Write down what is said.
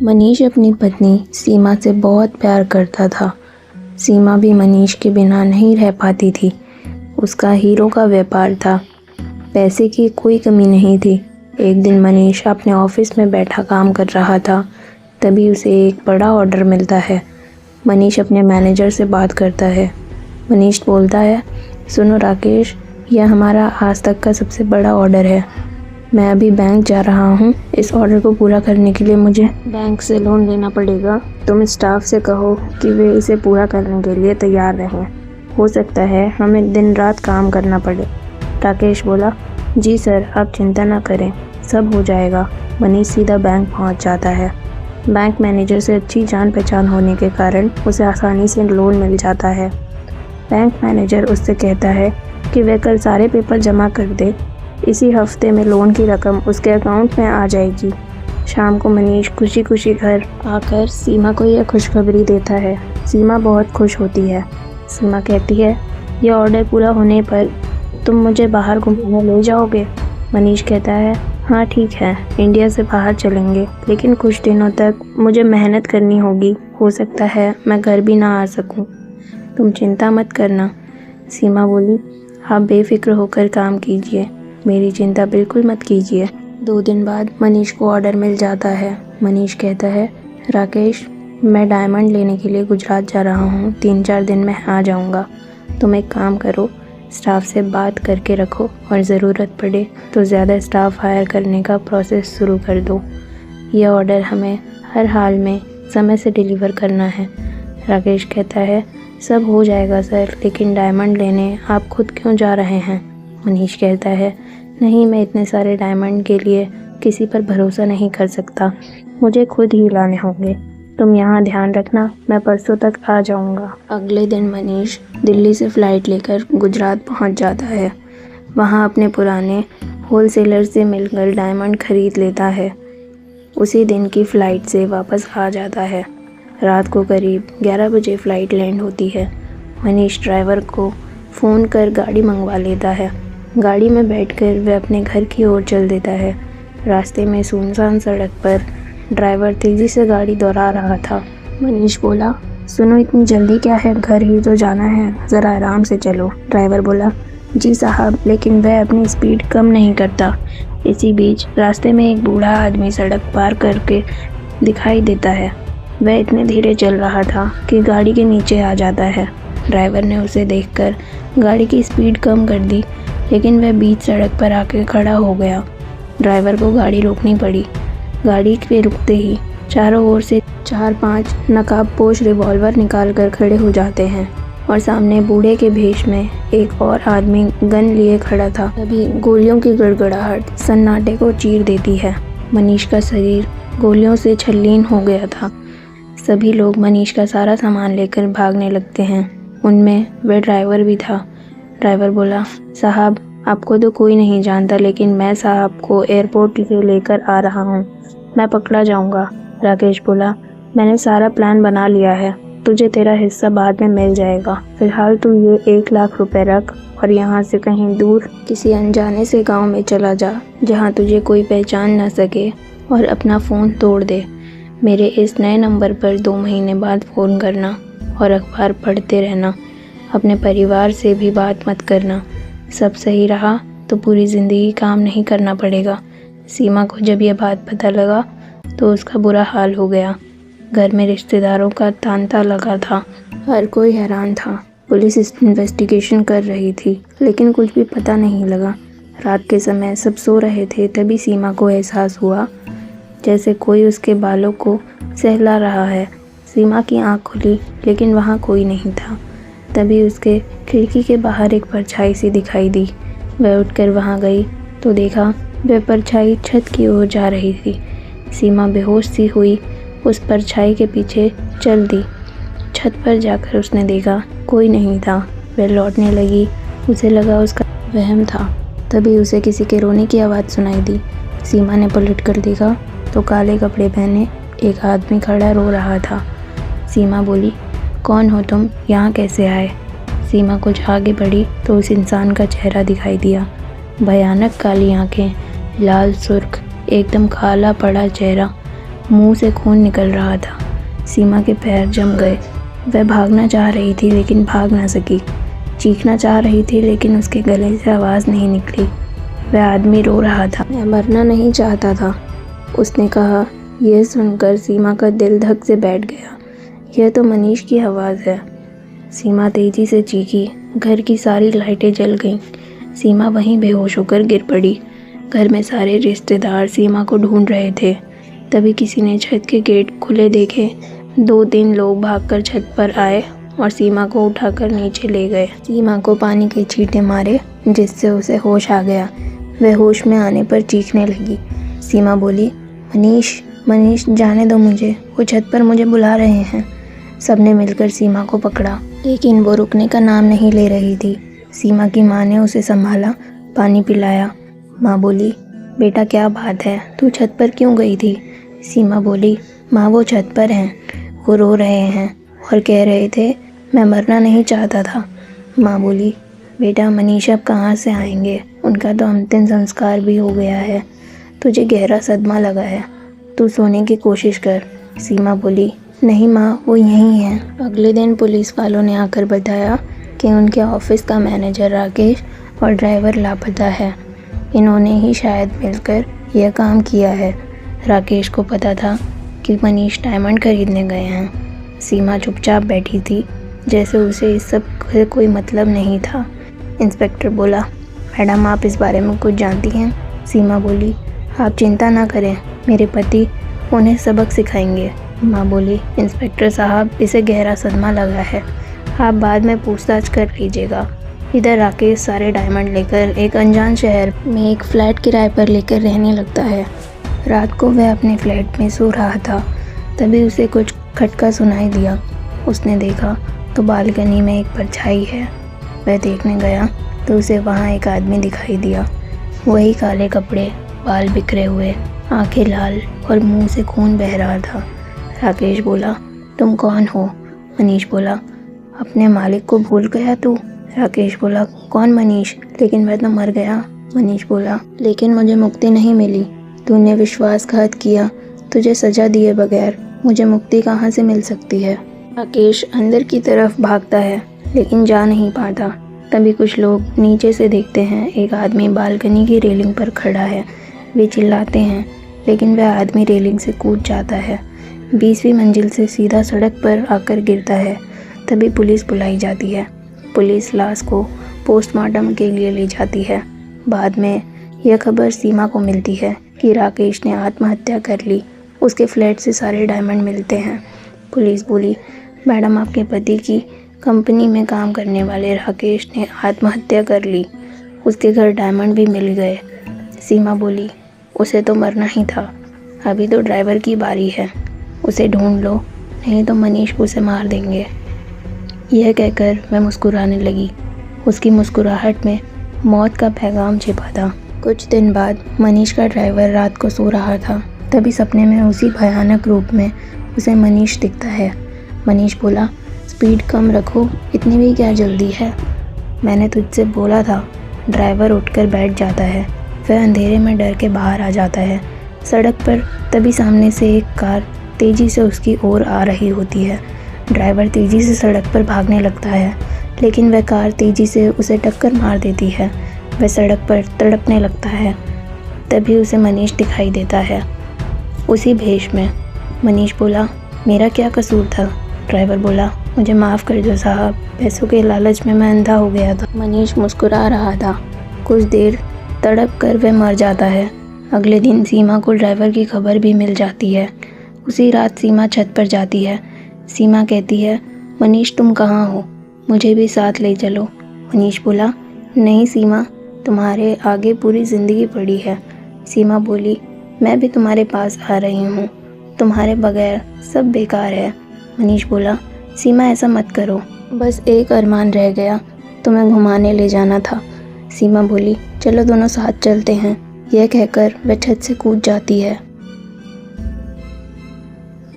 मनीष अपनी पत्नी सीमा से बहुत प्यार करता था। सीमा भी मनीष के बिना नहीं रह पाती थी। उसका हीरो का व्यापार था, पैसे की कोई कमी नहीं थी। एक दिन मनीष अपने ऑफिस में बैठा काम कर रहा था, तभी उसे एक बड़ा ऑर्डर मिलता है। मनीष अपने मैनेजर से बात करता है। मनीष बोलता है, सुनो राकेश, यह हमारा आज तक का सबसे बड़ा ऑर्डर है। मैं अभी बैंक जा रहा हूँ। इस ऑर्डर को पूरा करने के लिए मुझे बैंक से लोन लेना पड़ेगा। तुम स्टाफ से कहो कि वे इसे पूरा करने के लिए तैयार रहें। हो सकता है हमें दिन रात काम करना पड़े। राकेश बोला, जी सर, आप चिंता ना करें, सब हो जाएगा। मनीष सीधा बैंक पहुँच जाता है। बैंक मैनेजर से अच्छी जान पहचान होने के कारण उसे आसानी से लोन मिल जाता है। बैंक मैनेजर उससे कहता है कि वह कल सारे पेपर जमा कर दे, इसी हफ्ते में लोन की रकम उसके अकाउंट में आ जाएगी। शाम को मनीष खुशी खुशी घर आकर सीमा को यह खुशखबरी देता है। सीमा बहुत खुश होती है। सीमा कहती है, यह ऑर्डर पूरा होने पर तुम मुझे बाहर घुमाने ले जाओगे? मनीष कहता है, हाँ ठीक है, इंडिया से बाहर चलेंगे, लेकिन कुछ दिनों तक मुझे मेहनत करनी होगी। हो सकता है मैं घर भी ना आ सकूं। तुम चिंता मत करना। सीमा बोली, आप बेफिक्र होकर काम कीजिए, मेरी चिंता बिल्कुल मत कीजिए। 2 दिन बाद मनीष को ऑर्डर मिल जाता है। मनीष कहता है, राकेश, मैं डायमंड लेने के लिए गुजरात जा रहा हूँ, 3-4 दिन में आ जाऊँगा। तुम एक काम करो, स्टाफ से बात करके रखो और ज़रूरत पड़े तो ज़्यादा स्टाफ हायर करने का प्रोसेस शुरू कर दो। यह ऑर्डर हमें हर हाल में समय से डिलीवर करना है। राकेश कहता है, सब हो जाएगा सर, लेकिन डायमंड लेने आप खुद क्यों जा रहे हैं? मनीष कहता है, नहीं, मैं इतने सारे डायमंड के लिए किसी पर भरोसा नहीं कर सकता, मुझे खुद ही लाने होंगे। तुम यहाँ ध्यान रखना, मैं परसों तक आ जाऊँगा। अगले दिन मनीष दिल्ली से फ़्लाइट लेकर गुजरात पहुँच जाता है। वहाँ अपने पुराने होलसेलर से मिलकर डायमंड खरीद लेता है। उसी दिन की फ़्लाइट से वापस आ जाता है। रात को करीब 11 बजे फ़्लाइट लैंड होती है। मनीष ड्राइवर को फ़ोन कर गाड़ी मंगवा लेता है। गाड़ी में बैठकर वह अपने घर की ओर चल देता है। रास्ते में सुनसान सड़क पर ड्राइवर तेज़ी से गाड़ी दौड़ा रहा था। मनीष बोला, सुनो, इतनी जल्दी क्या है, घर ही तो जाना है, ज़रा आराम से चलो। ड्राइवर बोला, जी साहब, लेकिन वह अपनी स्पीड कम नहीं करता। इसी बीच रास्ते में एक बूढ़ा आदमी सड़क पार करके दिखाई देता है। वह इतने धीरे चल रहा था कि गाड़ी के नीचे आ जाता है। ड्राइवर ने उसे देखकर गाड़ी की स्पीड कम कर दी, लेकिन वह बीच सड़क पर आकर खड़ा हो गया। ड्राइवर को गाड़ी रोकनी पड़ी। गाड़ी पे रुकते ही चारों ओर से 4-5 नकाबपोश रिवॉल्वर निकाल कर खड़े हो जाते हैं और सामने बूढ़े के भेष में एक और आदमी गन लिए खड़ा था। तभी गोलियों की गड़गड़ाहट सन्नाटे को चीर देती है। मनीष का शरीर गोलियों से छलनीन हो गया था। सभी लोग मनीष का सारा सामान लेकर भागने लगते हैं। उनमें वह ड्राइवर भी था। ड्राइवर बोला, साहब, आपको तो कोई नहीं जानता, लेकिन मैं साहब को एयरपोर्ट से लेकर आ रहा हूँ, मैं पकड़ा जाऊँगा। राकेश बोला, मैंने सारा प्लान बना लिया है, तुझे तेरा हिस्सा बाद में मिल जाएगा। फिलहाल तू ये 1 लाख रुपए रख और यहाँ से कहीं दूर किसी अनजाने से गांव में चला जा, जहाँ तुझे कोई पहचान ना सके, और अपना फ़ोन तोड़ दे। मेरे इस नए नंबर पर 2 महीने बाद फ़ोन करना और अखबार पढ़ते रहना। अपने परिवार से भी बात मत करना। सब सही रहा तो पूरी ज़िंदगी काम नहीं करना पड़ेगा। सीमा को जब यह बात पता लगा तो उसका बुरा हाल हो गया। घर में रिश्तेदारों का तांता लगा था। हर कोई हैरान था। पुलिस इस इन्वेस्टिगेशन कर रही थी, लेकिन कुछ भी पता नहीं लगा। रात के समय सब सो रहे थे, तभी सीमा को एहसास हुआ जैसे कोई उसके बालों को सहला रहा है। सीमा की आंख खुली, लेकिन वहाँ कोई नहीं था। तभी उसके खिड़की के बाहर एक परछाई सी दिखाई दी। वह उठकर वहाँ गई तो देखा वह परछाई छत की ओर जा रही थी। सीमा बेहोश सी हुई उस परछाई के पीछे चल दी। छत पर जाकर उसने देखा कोई नहीं था। वह लौटने लगी। उसे लगा उसका वहम था। तभी उसे किसी के रोने की आवाज़ सुनाई दी। सीमा ने पलट कर देखा तो काले कपड़े पहने एक आदमी खड़ा रो रहा था। सीमा बोली, कौन हो तुम, यहाँ कैसे आए? सीमा कुछ आगे बढ़ी तो उस इंसान का चेहरा दिखाई दिया। भयानक काली आंखें, लाल सुर्ख, एकदम काला पड़ा चेहरा, मुंह से खून निकल रहा था। सीमा के पैर जम गए। वह भागना चाह रही थी लेकिन भाग ना सकी। चीखना चाह रही थी लेकिन उसके गले से आवाज़ नहीं निकली। वह आदमी रो रहा था। मैं मरना नहीं चाहता था, उसने कहा। यह सुनकर सीमा का दिल धक से बैठ गया। यह तो मनीष की आवाज़ है। सीमा तेजी से चीखी। घर की सारी लाइटें जल गईं। सीमा वहीं बेहोश होकर गिर पड़ी। घर में सारे रिश्तेदार सीमा को ढूंढ रहे थे। तभी किसी ने छत के गेट खुले देखे। 2-3 लोग भागकर छत पर आए और सीमा को उठाकर नीचे ले गए। सीमा को पानी के छींटे मारे जिससे उसे होश आ गया। वह होश में आने पर चीखने लगी। सीमा बोली, मनीष, मनीष, जाने दो मुझे, वो छत पर मुझे बुला रहे हैं। सबने मिलकर सीमा को पकड़ा लेकिन वो रुकने का नाम नहीं ले रही थी। सीमा की माँ ने उसे संभाला, पानी पिलाया। माँ बोली, बेटा क्या बात है, तू छत पर क्यों गई थी? सीमा बोली, माँ वो छत पर हैं, वो रो रहे हैं और कह रहे थे मैं मरना नहीं चाहता था। माँ बोली, बेटा मनीष अब कहाँ से आएंगे, उनका तो अंतिम संस्कार भी हो गया है, तुझे गहरा सदमा लगा है, तू सोने की कोशिश कर। सीमा बोली, नहीं माँ, वो यहीं हैं। अगले दिन पुलिस वालों ने आकर बताया कि उनके ऑफिस का मैनेजर राकेश और ड्राइवर लापता है। इन्होंने ही शायद मिलकर यह काम किया है। राकेश को पता था कि मनीष डायमंड खरीदने गए हैं। सीमा चुपचाप बैठी थी, जैसे उसे इस सब से कोई मतलब नहीं था। इंस्पेक्टर बोला, मैडम आप इस बारे में कुछ जानती हैं? सीमा बोली, आप चिंता ना करें, मेरे पति उन्हें सबक सिखाएंगे। माँ बोली, इंस्पेक्टर साहब, इसे गहरा सदमा लगा है, आप बाद में पूछताछ कर लीजिएगा। इधर राकेश सारे डायमंड लेकर एक अनजान शहर में एक फ्लैट किराए पर लेकर रहने लगता है। रात को वह अपने फ्लैट में सो रहा था, तभी उसे कुछ खटका सुनाई दिया। उसने देखा तो बालकनी में एक परछाई है। वह देखने गया तो उसे वहाँ एक आदमी दिखाई दिया। वही काले कपड़े, बाल बिखरे हुए, आंखें लाल और मुंह से खून बह रहा था। राकेश बोला, तुम कौन हो? मनीष बोला, अपने मालिक को भूल गया तू? राकेश बोला, कौन मनीष? लेकिन वह तो मर गया। मनीष बोला, लेकिन मुझे मुक्ति नहीं मिली, तूने विश्वासघात किया, तुझे सजा दिए बगैर मुझे मुक्ति कहाँ से मिल सकती है? राकेश अंदर की तरफ भागता है लेकिन जा नहीं पाता। तभी कुछ लोग नीचे से देखते हैं, एक आदमी बालकनी की रेलिंग पर खड़ा है। वे चिल्लाते हैं लेकिन वह आदमी रेलिंग से कूद जाता है। 20वीं मंजिल से सीधा सड़क पर आकर गिरता है। तभी पुलिस बुलाई जाती है। पुलिस लाश को पोस्टमार्टम के लिए ले जाती है। बाद में यह खबर सीमा को मिलती है कि राकेश ने आत्महत्या कर ली। उसके फ्लैट से सारे डायमंड मिलते हैं। पुलिस बोली, मैडम आपके पति की कंपनी में काम करने वाले राकेश ने आत्महत्या कर ली, उसके घर डायमंड भी मिल गए। सीमा बोली, उसे तो मरना ही था, अभी तो ड्राइवर की बारी है, उसे ढूंढ लो, नहीं तो मनीष उसे मार देंगे। यह कहकर वह मुस्कुराने लगी। उसकी मुस्कुराहट में मौत का पैगाम छिपा था। कुछ दिन बाद मनीष का ड्राइवर रात को सो रहा था। तभी सपने में उसी भयानक रूप में उसे मनीष दिखता है। मनीष बोला, स्पीड कम रखो, इतनी भी क्या जल्दी है? मैंने तुझसे बोला था। ड्राइवर उठकर बैठ जाता है। वह अंधेरे में डर के बाहर आ जाता है। सड़क पर तभी सामने से एक कार तेज़ी से उसकी ओर आ रही होती है। ड्राइवर तेज़ी से सड़क पर भागने लगता है लेकिन वह कार तेज़ी से उसे टक्कर मार देती है। वह सड़क पर तड़पने लगता है। तभी उसे मनीष दिखाई देता है, उसी भेष में। मनीष बोला, मेरा क्या कसूर था? ड्राइवर बोला, मुझे माफ़ कर दो साहब, पैसों के लालच में मैं अंधा हो गया था। मनीष मुस्कुरा रहा था। कुछ देर तड़प कर वह मर जाता है। अगले दिन सीमा को ड्राइवर की खबर भी मिल जाती है। उसी रात सीमा छत पर जाती है। सीमा कहती है, मनीष तुम कहाँ हो? मुझे भी साथ ले चलो। मनीष बोला, नहीं सीमा, तुम्हारे आगे पूरी ज़िंदगी पड़ी है। सीमा बोली, मैं भी तुम्हारे पास आ रही हूँ, तुम्हारे बगैर सब बेकार है। मनीष बोला, सीमा ऐसा मत करो, बस एक अरमान रह गया, तुम्हें घुमाने ले जाना था। सीमा बोली, चलो दोनों साथ चलते हैं। यह कहकर वह छत से कूद जाती है।